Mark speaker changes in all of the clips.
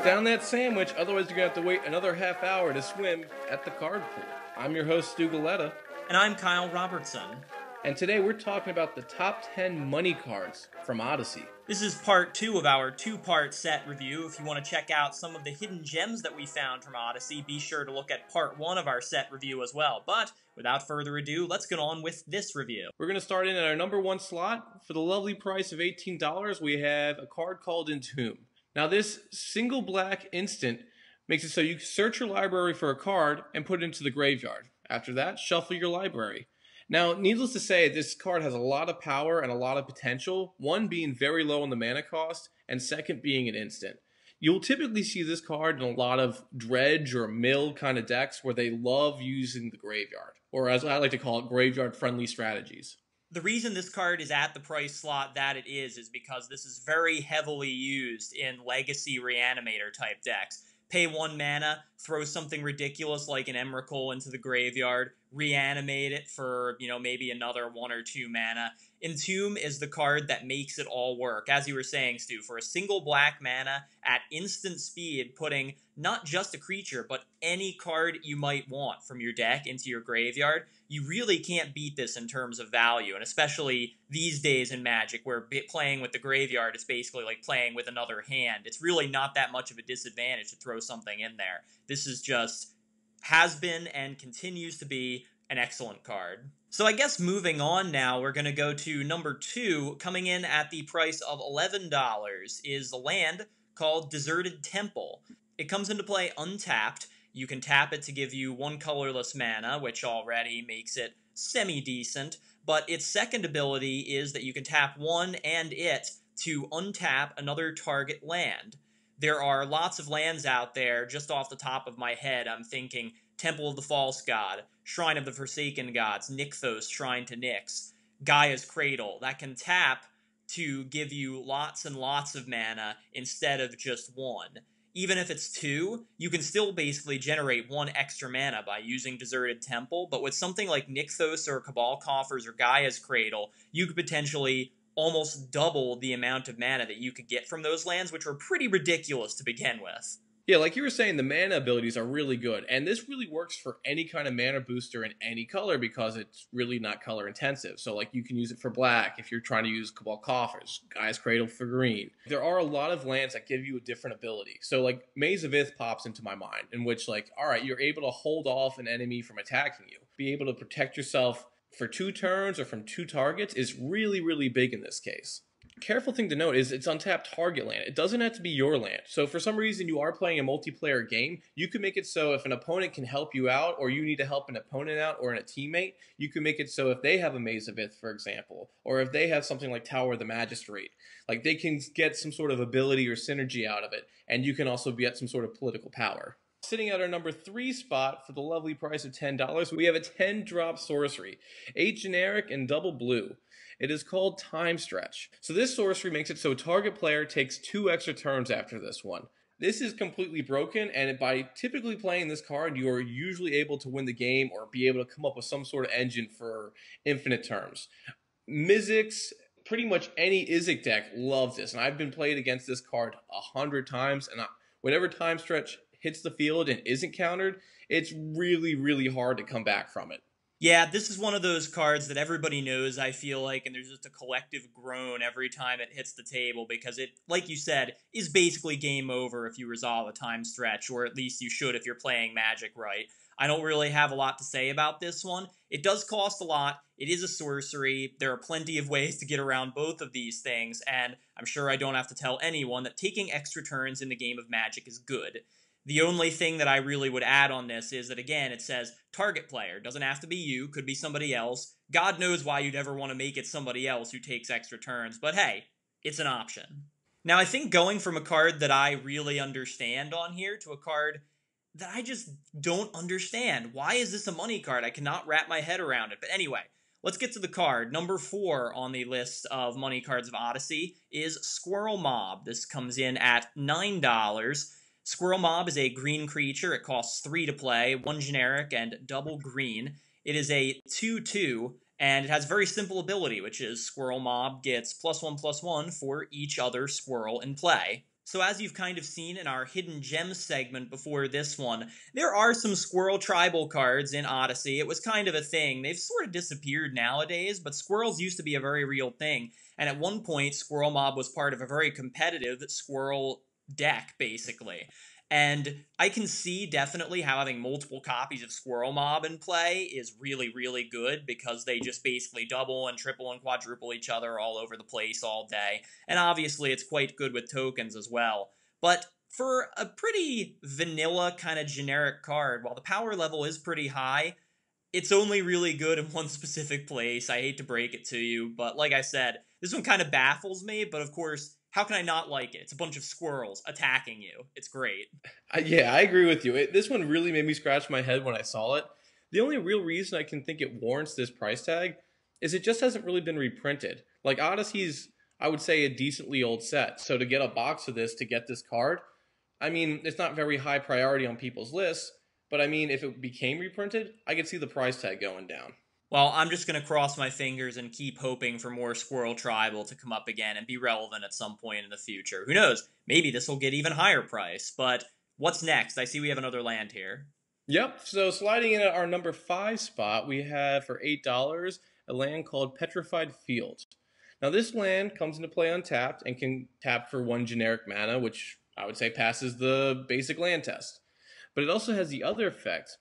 Speaker 1: Put down that sandwich, otherwise you're going to have to wait another half hour to swim at the card pool. I'm your host, Stu Galetta.
Speaker 2: And I'm Kyle Robertson.
Speaker 1: And today we're talking about the top 10 money cards from Odyssey.
Speaker 2: This is part 2 of our 2-part set review. If you want to check out some of the hidden gems that we found from Odyssey, be sure to look at part 1 of our set review as well. But without further ado, let's get on with this review.
Speaker 1: We're going to start in at our number 1 slot. For the lovely price of $18, we have a card called Entombed. Now this single black instant makes it so you search your library for a card and put it into the graveyard. After that, shuffle your library. Now, needless to say, this card has a lot of power and a lot of potential, one being very low on the mana cost, and second being an instant. You'll typically see this card in a lot of dredge or mill kind of decks where they love using the graveyard, or as I like to call it, graveyard-friendly strategies.
Speaker 2: The reason this card is at the price slot that it is because this is very heavily used in Legacy Reanimator type decks. Pay 1 mana, throw something ridiculous like an Emrakul into the graveyard, reanimate it for, maybe another 1 or 2 mana. Entomb is the card that makes it all work. As you were saying, Stu, for a single black mana at instant speed, putting not just a creature, but any card you might want from your deck into your graveyard, you really can't beat this in terms of value, and especially these days in Magic, where playing with the graveyard is basically like playing with another hand. It's really not that much of a disadvantage to throw something in there. This is just, has been and continues to be an excellent card. So I guess moving on now, we're going to go to number 2. Coming in at the price of $11 is the land called Deserted Temple. It comes into play untapped. You can tap it to give you 1 colorless mana, which already makes it semi-decent, but its second ability is that you can tap 1 and it to untap another target land. There are lots of lands out there. Just off the top of my head, I'm thinking Temple of the False God, Shrine of the Forsaken Gods, Nykthos, Shrine to Nyx, Gaia's Cradle, that can tap to give you lots and lots of mana instead of just 1. Even if it's 2, you can still basically generate 1 extra mana by using Deserted Temple, but with something like Nykthos or Cabal Coffers or Gaia's Cradle, you could potentially almost double the amount of mana that you could get from those lands, which were pretty ridiculous to begin with.
Speaker 1: Yeah, like you were saying, the mana abilities are really good, and this really works for any kind of mana booster in any color because it's really not color intensive. So like you can use it for black if you're trying to use Cabal Coffers, Gaia's Cradle for green. There are a lot of lands that give you a different ability. So like Maze of Ith pops into my mind, in which like, alright, you're able to hold off an enemy from attacking you. Be able to protect yourself for 2 turns or from 2 targets is really, really big in this case. Careful thing to note is it's untapped target land. It doesn't have to be your land. So if for some reason you are playing a multiplayer game, you can make it so if an opponent can help you out, or you need to help an opponent out or a teammate, you can make it so if they have a Maze of Ith, for example, or if they have something like Tower of the Magistrate, like they can get some sort of ability or synergy out of it, and you can also get some sort of political power. Sitting at our number 3 spot for the lovely price of $10, we have a 10-drop sorcery, 8 generic and double blue. It is called Time Stretch. So this sorcery makes it so target player takes 2 extra turns after this one. This is completely broken, and by typically playing this card, you are usually able to win the game or be able to come up with some sort of engine for infinite terms. Mizzix, pretty much any Izzik deck loves this, and I've been played against this card 100 times, and whenever Time Stretch hits the field and isn't countered, it's really, really hard to come back from it.
Speaker 2: Yeah, this is one of those cards that everybody knows, I feel like, and there's just a collective groan every time it hits the table because it, like you said, is basically game over if you resolve a time stretch, or at least you should if you're playing Magic right. I don't really have a lot to say about this one. It does cost a lot. It is a sorcery. There are plenty of ways to get around both of these things, and I'm sure I don't have to tell anyone that taking extra turns in the game of Magic is good. The only thing that I really would add on this is that, again, it says target player. Doesn't have to be you, could be somebody else. God knows why you'd ever want to make it somebody else who takes extra turns, but hey, it's an option. Now, I think going from a card that I really understand on here to a card that I just don't understand. Why is this a money card? I cannot wrap my head around it. But anyway, let's get to the card. Number 4 on the list of money cards of Odyssey is Squirrel Mob. This comes in at $9. Squirrel Mob is a green creature. It costs 3 to play, 1 generic and double green. It is a 2/2, and it has a very simple ability, which is Squirrel Mob gets +1/+1 for each other squirrel in play. So as you've kind of seen in our Hidden Gems segment before this one, there are some Squirrel Tribal cards in Odyssey. It was kind of a thing. They've sort of disappeared nowadays, but squirrels used to be a very real thing. And at one point, Squirrel Mob was part of a very competitive squirrel deck, basically. And I can see definitely how having multiple copies of Squirrel Mob in play is really, really good because they just basically double and triple and quadruple each other all over the place all day. And obviously it's quite good with tokens as well. But for a pretty vanilla kind of generic card, while the power level is pretty high, it's only really good in one specific place. I hate to break it to you, but like I said, this one kind of baffles me, but of course, how can I not like it? It's a bunch of squirrels attacking you. It's great.
Speaker 1: Yeah, I agree with you. This one really made me scratch my head when I saw it. The only real reason I can think it warrants this price tag is it just hasn't really been reprinted. Like Odyssey's, I would say, a decently old set. So to get a box of this to get this card, I mean, it's not very high priority on people's lists, but I mean, if it became reprinted, I could see the price tag going down.
Speaker 2: Well, I'm just going to cross my fingers and keep hoping for more Squirrel Tribal to come up again and be relevant at some point in the future. Who knows? Maybe this will get even higher price. But what's next? I see we have another land here.
Speaker 1: Yep, so sliding in at our number 5 spot, we have for $8 a land called Petrified Field. Now this land comes into play untapped and can tap for 1 generic mana, which I would say passes the basic land test. But it also has the other effect.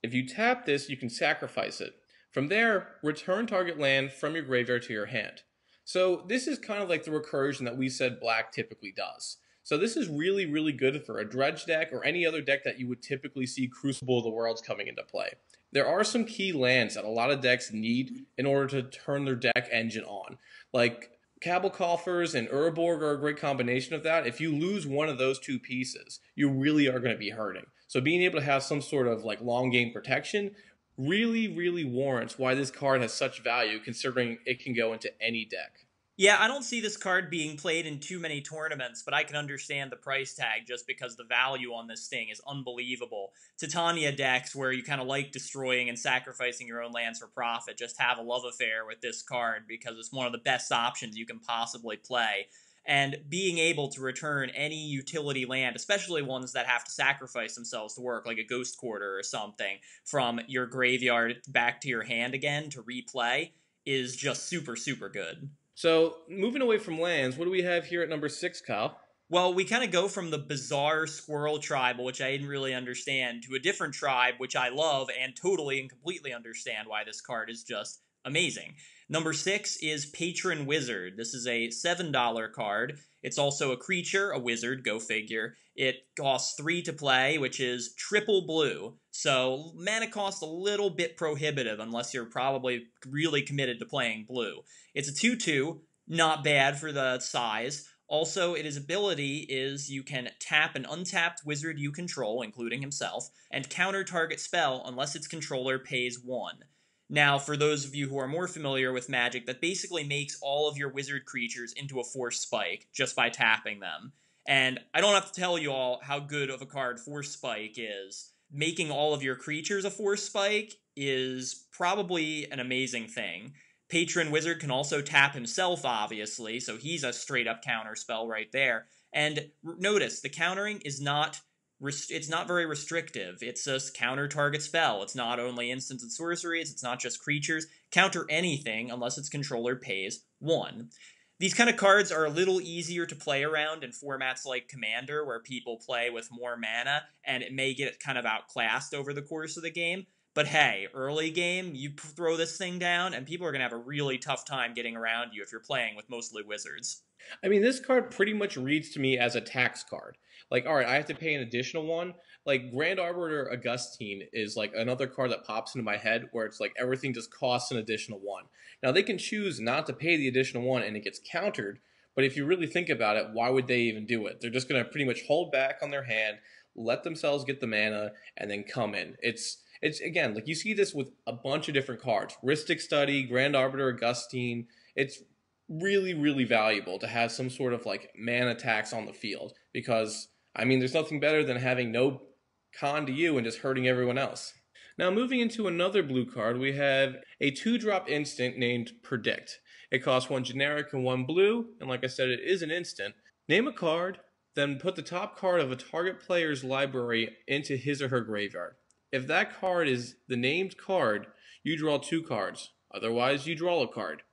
Speaker 1: If you tap this, you can sacrifice it. From there, return target land from your graveyard to your hand. So this is kind of like the recursion that we said black typically does. So this is really, really good for a dredge deck or any other deck that you would typically see Crucible of the Worlds coming into play. There are some key lands that a lot of decks need in order to turn their deck engine on. Like Cabal Coffers and Urborg are a great combination of that. If you lose one of those two pieces, you really are going to be hurting. So being able to have some sort of like long game protection really, really warrants why this card has such value considering it can go into any deck.
Speaker 2: Yeah, I don't see this card being played in too many tournaments, but I can understand the price tag just because the value on this thing is unbelievable. Titania decks where you kind of like destroying and sacrificing your own lands for profit just have a love affair with this card because it's one of the best options you can possibly play. And being able to return any utility land, especially ones that have to sacrifice themselves to work, like a Ghost Quarter or something, from your graveyard back to your hand again to replay, is just super, super good.
Speaker 1: So, moving away from lands, what do we have here at number 6, Kyle?
Speaker 2: Well, we kind of go from the bizarre Squirrel Tribal, which I didn't really understand, to a different tribe, which I love and totally and completely understand why this card is just amazing. Number 6 is Patron Wizard. This is a $7 card. It's also a creature, a wizard, go figure. It costs 3 to play, which is triple blue. So mana cost a little bit prohibitive unless you're probably really committed to playing blue. It's a 2/2, not bad for the size. Also, its ability is you can tap an untapped wizard you control, including himself, and counter target spell unless its controller pays 1. Now, for those of you who are more familiar with Magic, that basically makes all of your wizard creatures into a Force Spike just by tapping them. And I don't have to tell you all how good of a card Force Spike is. Making all of your creatures a Force Spike is probably an amazing thing. Patron Wizard can also tap himself, obviously, so he's a straight-up counter spell right there. And notice, the countering is not it's not very restrictive. It's a counter target spell. It's not only instants and sorceries. It's not just creatures. Counter anything unless its controller pays 1. These kind of cards are a little easier to play around in formats like Commander, where people play with more mana, and it may get kind of outclassed over the course of the game. But hey, early game, you throw this thing down, and people are going to have a really tough time getting around you if you're playing with mostly wizards.
Speaker 1: I mean, this card pretty much reads to me as a tax card. Like, all right, I have to pay an additional one. Like, Grand Arbiter Augustine is like another card that pops into my head where it's like everything just costs an additional one. Now, they can choose not to pay the additional one and it gets countered, but if you really think about it, why would they even do it? They're just going to pretty much hold back on their hand, let themselves get the mana, and then come in. It's again, like you see this with a bunch of different cards. Rhystic Study, Grand Arbiter Augustine. It's really, really valuable to have some sort of like mana tax on the field because, I mean, there's nothing better than having no con to you and just hurting everyone else. Now, moving into another blue card, we have a 2-drop instant named Predict. It costs 1 generic and 1 blue, and like I said, it is an instant. Name a card then put the top card of a target player's library into his or her graveyard. If that card is the named card, you draw 2 cards. Otherwise, you draw a card.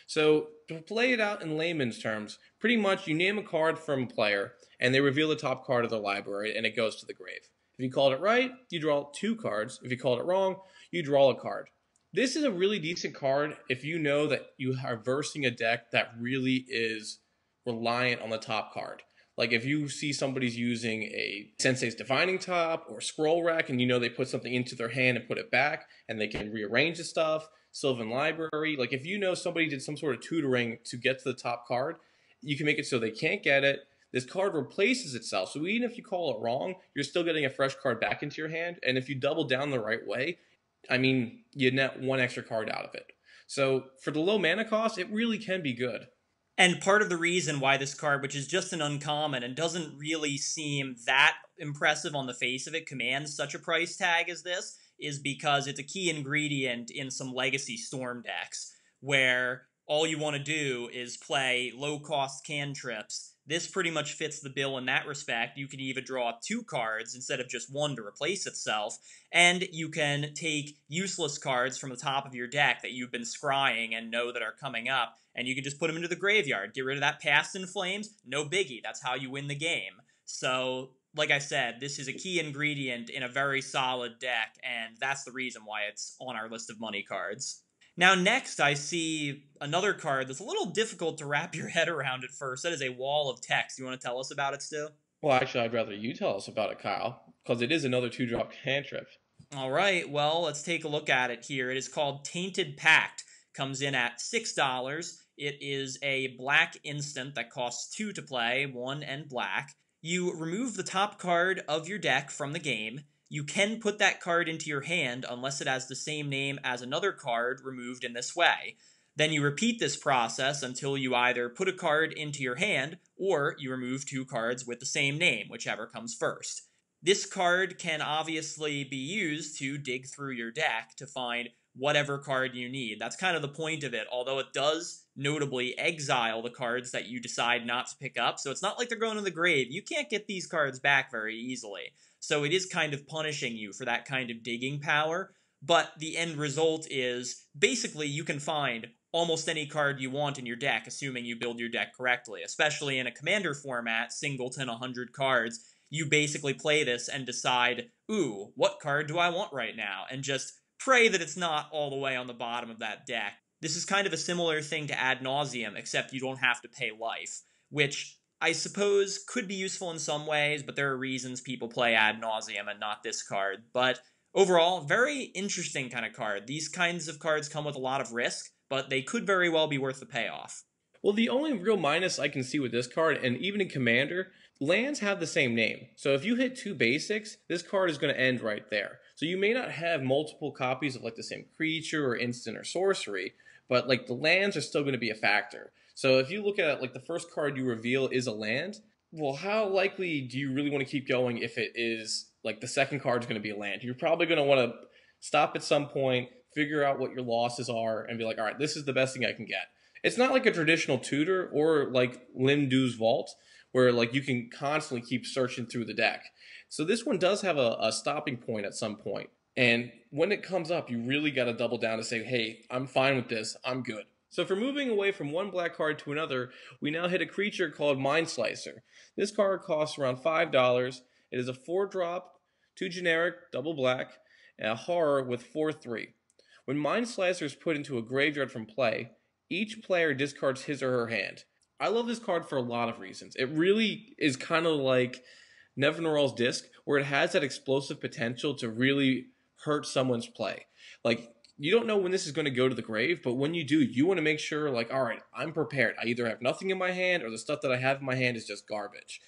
Speaker 1: So, to play it out in layman's terms, pretty much you name a card from a player, and they reveal the top card of their library, and it goes to the grave. If you called it right, you draw 2 cards. If you called it wrong, you draw a card. This is a really decent card if you know that you are versing a deck that really is reliant on the top card. Like if you see somebody's using a Sensei's Divining Top or Scroll Rack and you know they put something into their hand and put it back and they can rearrange the stuff, Sylvan Library, like if you know somebody did some sort of tutoring to get to the top card, you can make it so they can't get it. This card replaces itself, so even if you call it wrong, you're still getting a fresh card back into your hand, and if you double down the right way, I mean, you net 1 extra card out of it. So for the low mana cost, it really can be good.
Speaker 2: And part of the reason why this card, which is just an uncommon and doesn't really seem that impressive on the face of it, commands such a price tag as this, is because it's a key ingredient in some Legacy Storm decks, where all you want to do is play low-cost cantrips. This pretty much fits the bill in that respect. You can even draw 2 cards instead of just 1 to replace itself, and you can take useless cards from the top of your deck that you've been scrying and know that are coming up, and you can just put them into the graveyard. Get rid of that Past in Flames, no biggie, that's how you win the game. So, like I said, this is a key ingredient in a very solid deck, and that's the reason why it's on our list of money cards. Now next I see another card that's a little difficult to wrap your head around at first. That is a Wall of Text. You want to tell us about it, Stu?
Speaker 1: Well, actually, I'd rather you tell us about it, Kyle, because it is another 2-drop cantrip.
Speaker 2: Alright, well, let's take a look at it here. It is called Tainted Pact. Comes in at $6. It is a black instant that costs 2 to play, 1 and black. You remove the top card of your deck from the game. You can put that card into your hand unless it has the same name as another card removed in this way. Then you repeat this process until you either put a card into your hand or you remove 2 cards with the same name, whichever comes first. This card can obviously be used to dig through your deck to find whatever card you need. That's kind of the point of it, although it does notably exile the cards that you decide not to pick up, so it's not like they're going to the grave. You can't get these cards back very easily. So it is kind of punishing you for that kind of digging power, but the end result is basically you can find almost any card you want in your deck, assuming you build your deck correctly. Especially in a commander format, singleton 100 cards, you basically play this and decide, ooh, what card do I want right now? And just pray that it's not all the way on the bottom of that deck. This is kind of a similar thing to Ad Nauseam, except you don't have to pay life, which I suppose could be useful in some ways, but there are reasons people play Ad Nauseam and not this card. But overall, very interesting kind of card. These kinds of cards come with a lot of risk, but they could very well be worth the payoff.
Speaker 1: Well, the only real minus I can see with this card, and even in Commander, lands have the same name. So if you hit 2 basics, this card is going to end right there. So you may not have multiple copies of like the same creature or instant or sorcery, but like the lands are still going to be a factor. So if you look at it, like the first card you reveal is a land, well, how likely do you really want to keep going if it is like the second card is going to be a land? You're probably going to want to stop at some point, figure out what your losses are, and be like, all right, this is the best thing I can get. It's not like a traditional tutor or like Limdu's Vault, where like you can constantly keep searching through the deck. So this one does have a stopping point at some point. And when it comes up, you really got to double down to say, hey, I'm fine with this, I'm good. So for moving away from one black card to another, we now hit a creature called Mind Slicer. This card costs around $5. It is a 4-drop, 2 generic, double black, and a horror with 4/3. When Mind Slicer is put into a graveyard from play, each player discards his or her hand. I love this card for a lot of reasons. It really is kind of like Nevinyrral's Disc, where it has that explosive potential to really hurt someone's play. Like, you don't know when this is going to go to the grave, but when you do, you want to make sure, like, all right, I'm prepared. I either have nothing in my hand or the stuff that I have in my hand is just garbage.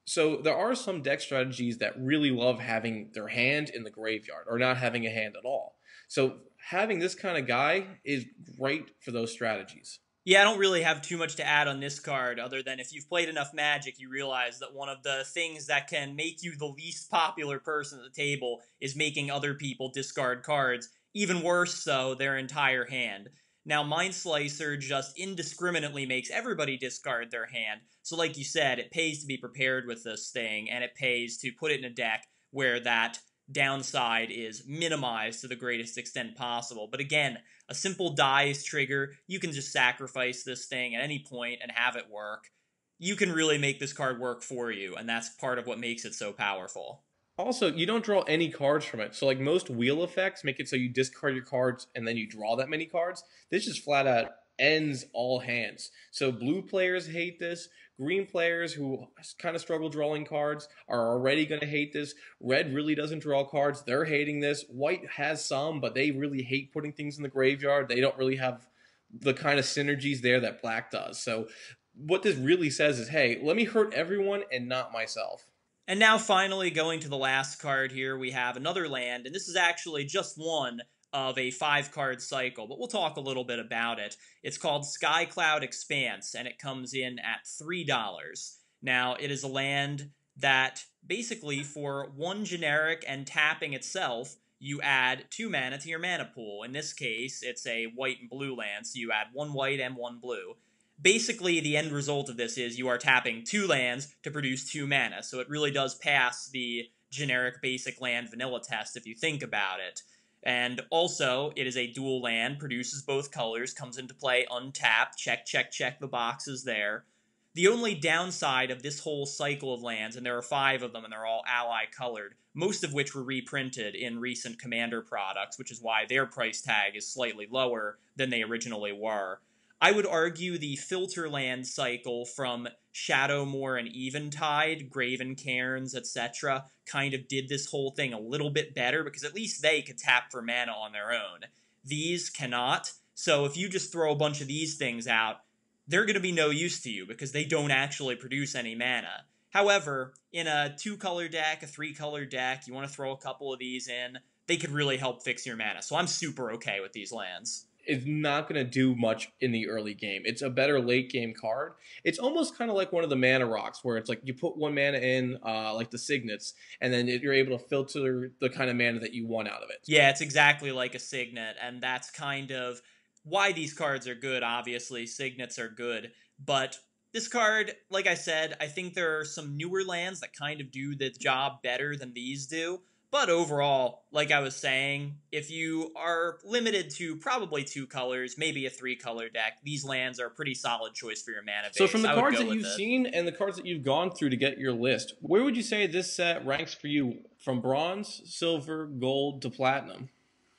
Speaker 1: So there are some deck strategies that really love having their hand in the graveyard or not having a hand at all. So having this kind of guy is great for those strategies.
Speaker 2: Yeah, I don't really have too much to add on this card, other than if you've played enough Magic, you realize that one of the things that can make you the least popular person at the table is making other people discard cards, even worse so, their entire hand. Now, Mind Slicer just indiscriminately makes everybody discard their hand, so like you said, it pays to be prepared with this thing, and it pays to put it in a deck where that downside is minimized to the greatest extent possible. But again, a simple dies trigger, you can just sacrifice this thing at any point and have it work. You can really make this card work for you, and that's part of what makes it so powerful.
Speaker 1: Also, you don't draw any cards from it. So, like most wheel effects make it so you discard your cards and then you draw that many cards. This just flat out ends all hands. So, blue players hate this. Green players who kind of struggle drawing cards are already going to hate this. Red really doesn't draw cards. They're hating this. White has some, but they really hate putting things in the graveyard. They don't really have the kind of synergies there that black does. So, what this really says is, hey, let me hurt everyone and not myself.
Speaker 2: And now finally going to the last card here, we have another land, and this is actually just one of a 5-card cycle, but we'll talk a little bit about it. It's called Cloud Expanse, and it comes in at $3. Now, it is a land that basically for 1 generic and tapping itself, you add 2 mana to your mana pool. In this case, it's a white and blue land, so you add 1 white and 1 blue. Basically, the end result of this is you are tapping 2 lands to produce 2 mana, so it really does pass the generic basic land vanilla test if you think about it. And also, it is a dual land, produces both colors, comes into play untapped, check, check, check the boxes there. The only downside of this whole cycle of lands, and there are 5 of them and they're all ally colored, most of which were reprinted in recent Commander products, which is why their price tag is slightly lower than they originally were. I would argue the filter land cycle from Shadowmoor and Eventide, Graven Cairns, etc. kind of did this whole thing a little bit better because at least they could tap for mana on their own. These cannot, so if you just throw a bunch of these things out, they're going to be no use to you because they don't actually produce any mana. However, in a 2-color deck, a 3-color deck, you want to throw a couple of these in, they could really help fix your mana, so I'm super okay with these lands.
Speaker 1: Is not going to do much in the early game. It's a better late game card. It's almost kind of like one of the mana rocks where it's like you put 1 mana in, like the signets, and then you're able to filter the kind of mana that you want out of it.
Speaker 2: Yeah, it's exactly like a signet, and that's kind of why these cards are good, obviously. Signets are good, but this card, like I said, I think there are some newer lands that kind of do the job better than these do. But overall, like I was saying, if you are limited to probably 2 colors, maybe a 3-color deck, these lands are a pretty solid choice for your mana base.
Speaker 1: So from the cards that you've seen and the cards that you've gone through to get your list, where would you say this set ranks for you from bronze, silver, gold to platinum?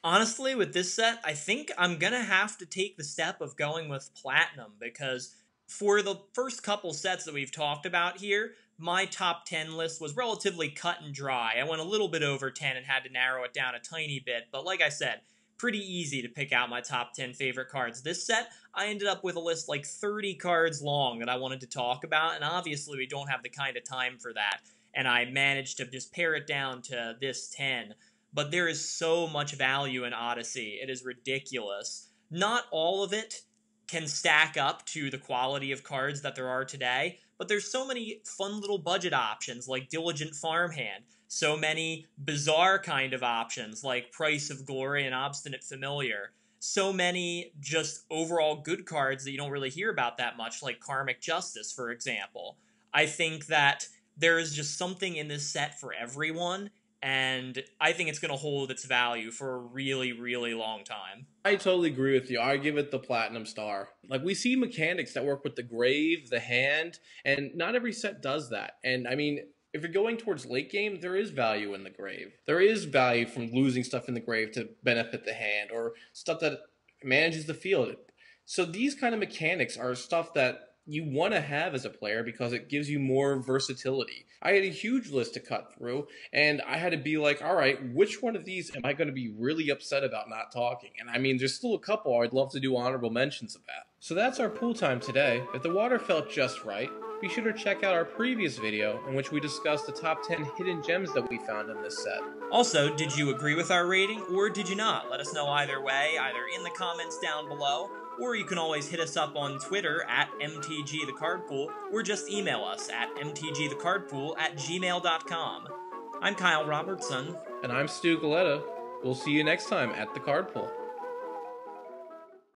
Speaker 2: Honestly, with this set, I think I'm going to have to take the step of going with platinum because for the first couple sets that we've talked about here, my top 10 list was relatively cut and dry. I went a little bit over 10 and had to narrow it down a tiny bit, but like I said, pretty easy to pick out my top 10 favorite cards. This set, I ended up with a list like 30 cards long that I wanted to talk about, and obviously we don't have the kind of time for that, and I managed to just pare it down to this 10. But there is so much value in Odyssey. It is ridiculous. Not all of it can stack up to the quality of cards that there are today, but there's so many fun little budget options like Diligent Farmhand, so many bizarre kind of options like Price of Glory and Obstinate Familiar, so many just overall good cards that you don't really hear about that much, like Karmic Justice, for example. I think that there is just something in this set for everyone, and I think it's going to hold its value for a really, really long time.
Speaker 1: I totally agree with you. I give it the platinum star. Like, we see mechanics that work with the grave, the hand, and not every set does that. And, I mean, if you're going towards late game, there is value in the grave. There is value from losing stuff in the grave to benefit the hand, or stuff that manages the field. So these kind of mechanics are stuff that you want to have as a player because it gives you more versatility. I had a huge list to cut through, and I had to be like, all right, which one of these am I going to be really upset about not talking? And I mean, there's still a couple I'd love to do honorable mentions about. So that's our pool time today. If the water felt just right, be sure to check out our previous video in which we discussed the top 10 hidden gems that we found in this set.
Speaker 2: Also, did you agree with our rating or did you not? Let us know either way, either in the comments down below, or you can always hit us up on Twitter at MTGTheCardPool, or just email us at mtgtheCardPool@gmail.com. I'm Kyle Robertson.
Speaker 1: And I'm Stu Galetta. We'll see you next time at The Card Pool.